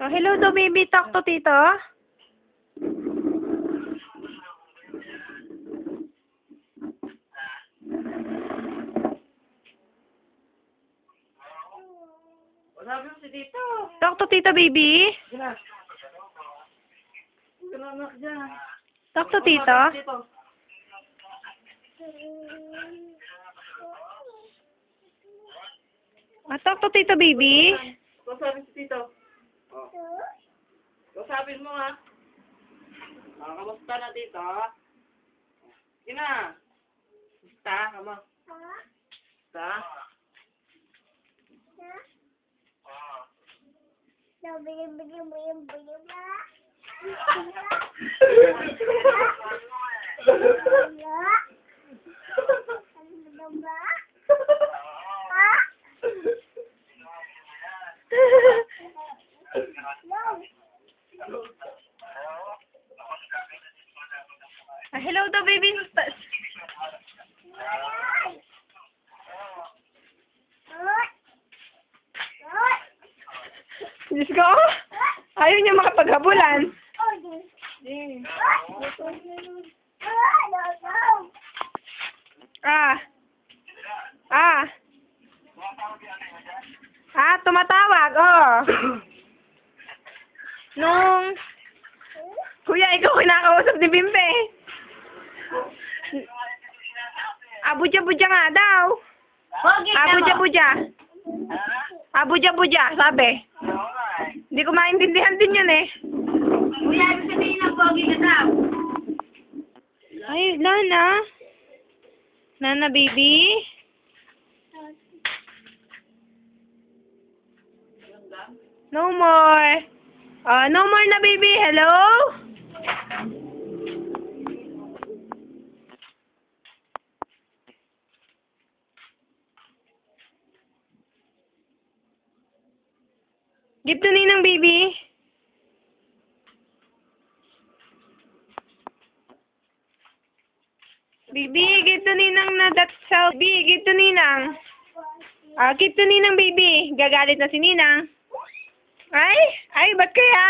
Oh, hello daw, baby. Talk to tito. Sabi mo si Tito. Talk to tito, baby. Gila. Gananak dyan. Talk to tito. Talk to tito, baby. Kausapin si Tito. Oh. Kausapin mo ha. Kamusta na Tito? Sige na. Kamusta? Kama. Kamusta? Hello daw, baby. Diyos ko, ayaw niya makapaghabulan. Tumatawag, oh. Kuya, ikaw kinakausap ni Bimbe. Abuja-buja nga daw. Abuja-buja. Abuja-buja, sabi. Hindi ko maintindihan din yun eh. Kuya, ibig sabihin ng pogi ka daw. Ay, Nana. Nana, baby. No more. No more na, baby. Hello? Give to Ninang, baby. Baby, give to Ninang na that selfie. Give to Ninang. Give to Ninang, baby. Gagalit na si Ninang. Ay, ba't kaya?